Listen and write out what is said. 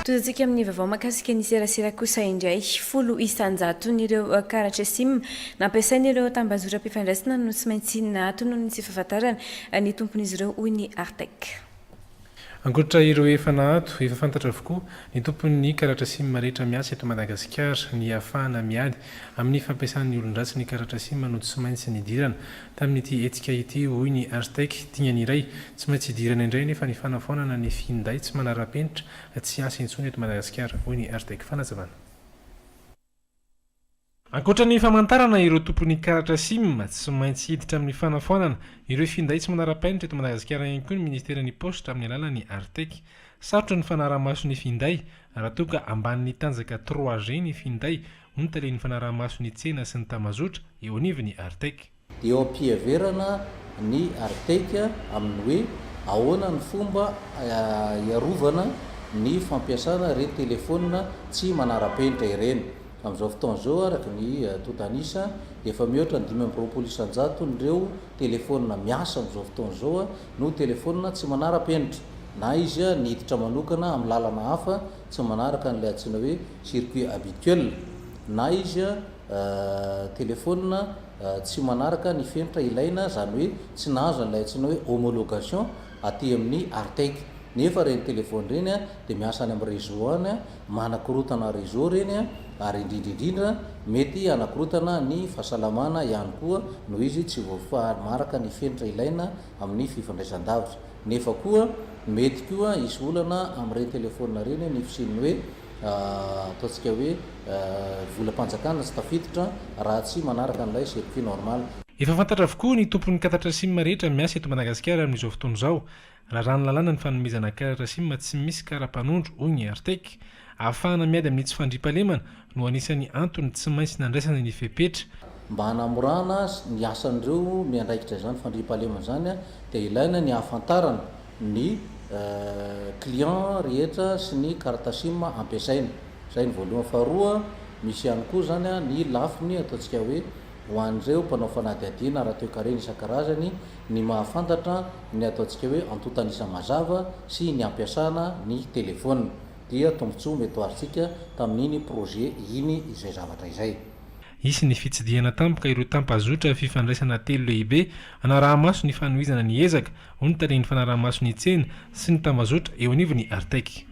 Tozatsika amin'ny vaovao mahakasika ny serasera kosa indray folo isanjato nireo karatra sim nampiasain'ireo tambazotra mpifandraisana no tsy maintsy nahato noho ny tsy fahafantarana ny tompon'izy ireo hoy ny Artec. Ankoatra ireo efa nahato, efa fantatra avokoa ny tompon'ny karatra sim rehetra miasa eto Madagasikara ny ahafahana miady amin'ny fampiasan'ny olon-dratsy ny karatra sim no tsy maintsy nidirana tamin'ity etsika ity hoy ny Artec tiany iray tsy maintsy idirana indray nefa ny fanafonana ny finday tsy manara-penitra tsy asa intsony eto Madagasikara hoy ny Artec fanazavana. Ankoatra ny famantarana ireo tompon'ny karatra sim tsy maintsy hiditra amin'ny fanafonana ireo finday tsy manara-penitra eto Madagasikara ihany koa ny ministeran'ny posta amin'ny alalan'ny Artec. Sarotra ny fanaraha-maso ny finday raha toa ka ambanin'ny tanjaka 3G ny finday ny talen'ny fanaraha-maso ny tsena sy ny tamazotra eo anivon'ny Artec. Dia eo ampiheverana ny Artec amin'ny hoe ahoana ny fomba iarovana ny fampiasana ireny telefônina tsy manara-penitra ireny. Amin'izao fotoana izao araka ny totanisa efa mihoatra ny 520 isanjato nireo telefônina miasa amin'izao fotoana izao no telefônina tsy manara-penitra na izy niditra manokana amin'ny lalana hafa tsy manaraka n'ilay antsoina hoe circuit habituel na izy telefônina tsy manaraka ny fenitra ilaina zany hoe tsy nahazo n'ilay antsoina hoe homologation aty amin'ny Artec. Nefa reny telefôny reny dia miasa any amin'ny réseau any manakorotana réseau reny ary indrindrindrindra mety anakorotana ny fahasalamana ihany koa noho izy tsy voafaraka ny fenitra ilaina amin'ny fifandraisan-davitra. Nefa koa mety koa isy olana amin'ireny telefônina reny ny fisininy hoe ataontsika hoe volam-panjakana tsy tafiditra raha tsy manaraka n'ilay circuit normal. Efa fantatra avokoa ny tompon'ny karatra sim rehetra miasa eto Madagasikara amin'izao fotoana izao. Raha rano lalàna ny fanomezana karatra sim tsy misy kara-panondro hoy ny Artec. Ahafahana miady amin'ny tsy fandriampahalemana no anisan'ny antony tsy maintsy nandraisana ny fepetra. Mba hanamorana ny asan'ireo miandraikitra izany fandriampahalemana zany dia ilaina ny hahafantarana ny client rehetra sy ny karata sim ampiasaina. Izay ny voalohany. Faharoa misy ihany koa zany ny lafiny ataontsika hoe ho an'ireo mpanao fanadihadiana raha toe-karena isan-karazany ny mahafantatra ny ataontsika hoe antotanisa mazava sy ny ampiasana ny telefônina dia tombontsoa mety hoaritsika tamin'iny projet iny izay zavatra izay. Isy ny fitsidihana tampoka ireo tampazotra fifandraisana telo lehibe anaraha-maso ny fanohizana ny ezaka ho ny talen'ny fanaraha-maso ny tsena sy ny tambazotra eo anivon'ny Artec.